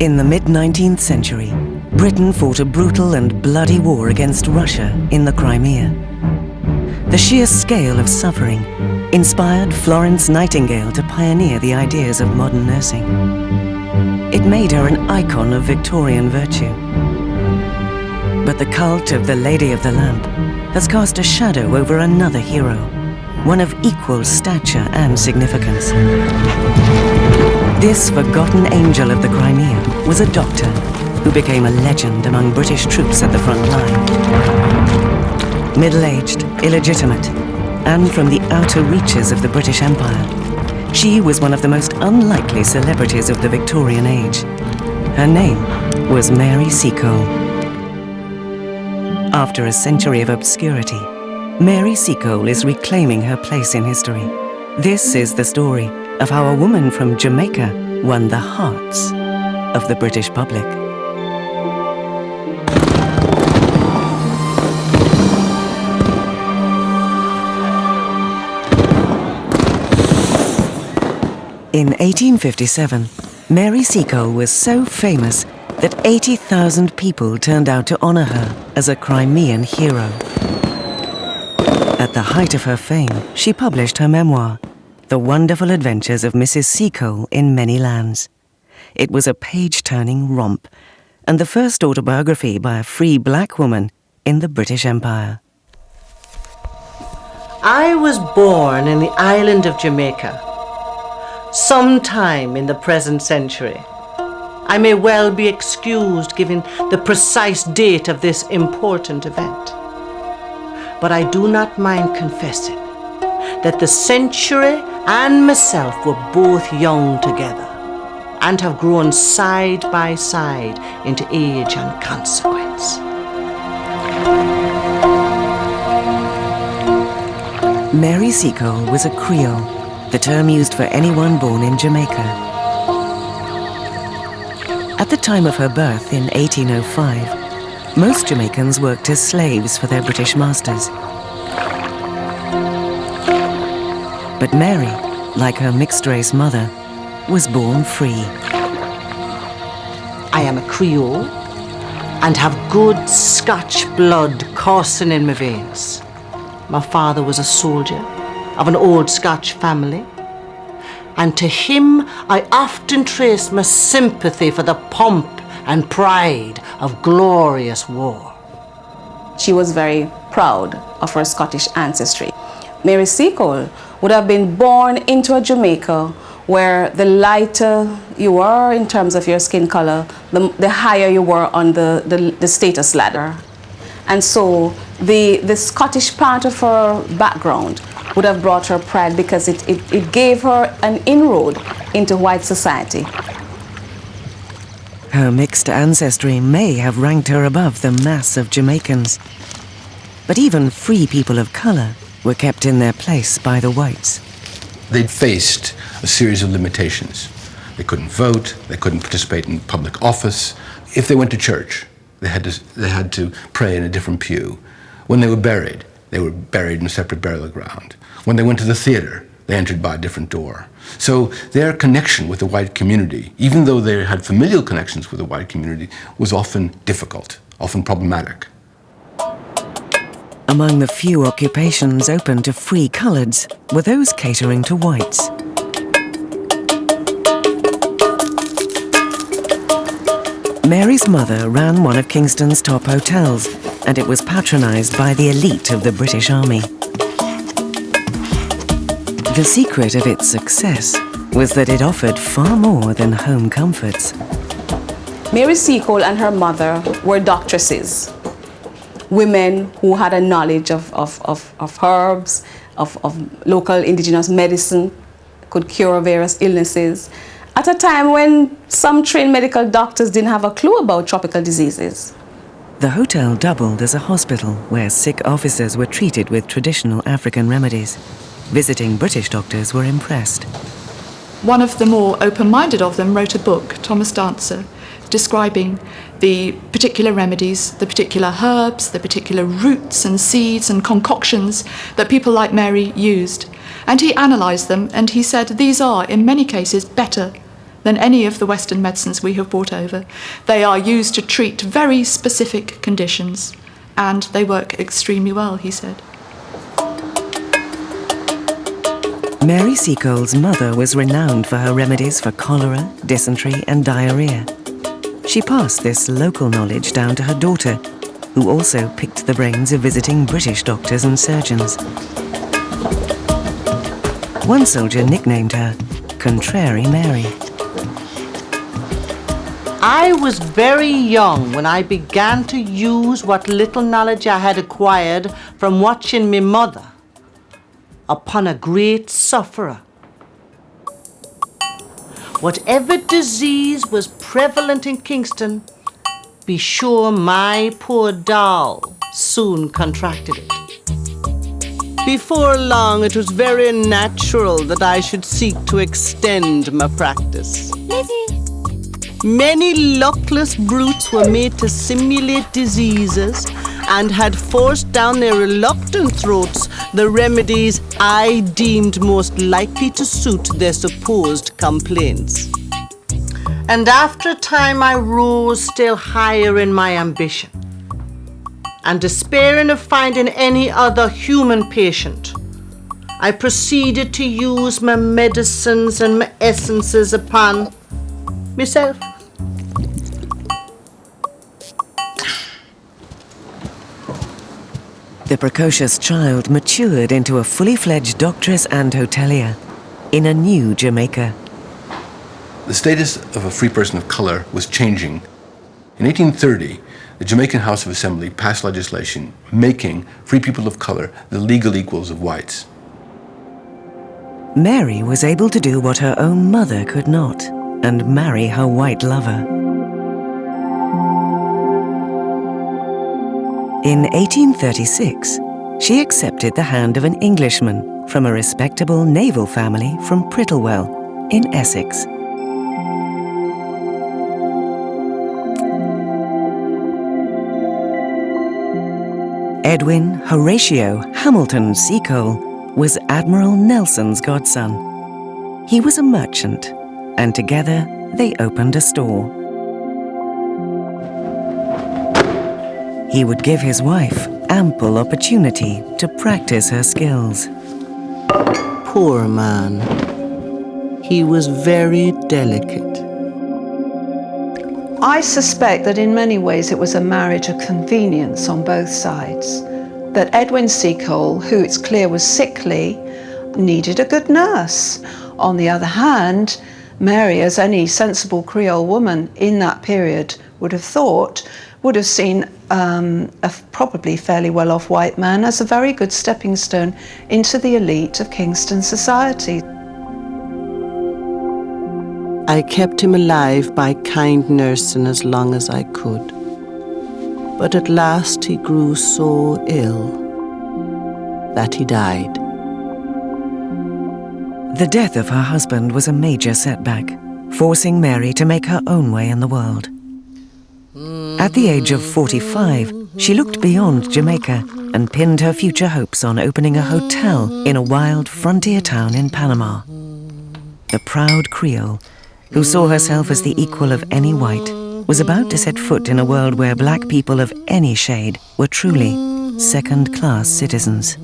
In the mid-19th century, Britain fought a brutal and bloody war against Russia in the Crimea. The sheer scale of suffering inspired Florence Nightingale to pioneer the ideas of modern nursing. It made her an icon of Victorian virtue. But the cult of the Lady of the Lamp has cast a shadow over another hero, one of equal stature and significance. This forgotten angel of the Crimea was a doctor who became a legend among British troops at the front line. Middle-aged, illegitimate, and from the outer reaches of the British Empire, she was one of the most unlikely celebrities of the Victorian age. Her name was Mary Seacole. After a century of obscurity, Mary Seacole is reclaiming her place in history. This is the story of how a woman from Jamaica won the hearts of the British public. In 1857, Mary Seacole was so famous that 80,000 people turned out to honor her as a Crimean hero. At the height of her fame, she published her memoir, The Wonderful Adventures of Mrs. Seacole in Many Lands. It was a page-turning romp, and the first autobiography by a free black woman in the British Empire. I was born in the island of Jamaica, sometime in the present century. I may well be excused given the precise date of this important event. But I do not mind confessing that the century and myself were both young together and have grown side by side into age and consequence. Mary Seacole was a Creole, the term used for anyone born in Jamaica. At the time of her birth in 1805, most Jamaicans worked as slaves for their British masters. But Mary, like her mixed-race mother, was born free. I am a Creole and have good Scotch blood coursing in my veins. My father was a soldier of an old Scotch family, and to him I often trace my sympathy for the pomp and pride of glorious war. She was very proud of her Scottish ancestry. Mary Seacole would have been born into a Jamaica where the lighter you were in terms of your skin color, the higher you were on the status ladder. And so the Scottish part of her background would have brought her pride because it gave her an inroad into white society. Her mixed ancestry may have ranked her above the mass of Jamaicans. But even free people of color were kept in their place by the whites. They'd faced a series of limitations. They couldn't vote, they couldn't participate in public office. If they went to church, they had to pray in a different pew. When they were buried in a separate burial ground. When they went to the theater, they entered by a different door. So their connection with the white community, even though they had familial connections with the white community, was often difficult, often problematic. Among the few occupations open to free coloreds were those catering to whites. Mary's mother ran one of Kingston's top hotels, and it was patronized by the elite of the British Army. The secret of its success was that it offered far more than home comforts. Mary Seacole and her mother were doctresses, women who had a knowledge of herbs, of local indigenous medicine, could cure various illnesses, at a time when some trained medical doctors didn't have a clue about tropical diseases. The hotel doubled as a hospital where sick officers were treated with traditional African remedies. Visiting British doctors were impressed. One of the more open-minded of them wrote a book, Thomas Dancer, describing the particular remedies, the particular herbs, the particular roots and seeds and concoctions that people like Mary used. And he analysed them and he said these are, in many cases, better than any of the Western medicines we have brought over. They are used to treat very specific conditions, and they work extremely well, he said. Mary Seacole's mother was renowned for her remedies for cholera, dysentery and diarrhea. She passed this local knowledge down to her daughter, who also picked the brains of visiting British doctors and surgeons. One soldier nicknamed her Contrary Mary. I was very young when I began to use what little knowledge I had acquired from watching my mother upon a great sufferer. Whatever disease was prevalent in Kingston, be sure my poor doll soon contracted it. Before long, it was very natural that I should seek to extend my practice. Many luckless brutes were made to simulate diseases and had forced down their reluctant throats the remedies I deemed most likely to suit their supposed complaints. And after a time I rose still higher in my ambition, and despairing of finding any other human patient, I proceeded to use my medicines and my essences upon myself. The precocious child matured into a fully fledged doctress and hotelier in a new Jamaica. The status of a free person of color was changing. In 1830, the Jamaican House of Assembly passed legislation making free people of color the legal equals of whites. Mary was able to do what her own mother could not, and marry her white lover. In 1836, she accepted the hand of an Englishman from a respectable naval family from Prittlewell in Essex. Edwin Horatio Hamilton Seacole was Admiral Nelson's godson. He was a merchant, and together they opened a store. He would give his wife ample opportunity to practice her skills. Poor man. He was very delicate. I suspect that in many ways it was a marriage of convenience on both sides. That Edwin Seacole, who it's clear was sickly, needed a good nurse. On the other hand, Mary, as any sensible Creole woman in that period would have thought, would have seen a probably fairly well-off white man as a very good stepping stone into the elite of Kingston society. I kept him alive by kind nursing as long as I could. But at last he grew so ill that he died. The death of her husband was a major setback, forcing Mary to make her own way in the world. At the age of 45, she looked beyond Jamaica and pinned her future hopes on opening a hotel in a wild frontier town in Panama. The proud Creole, who saw herself as the equal of any white, was about to set foot in a world where black people of any shade were truly second-class citizens.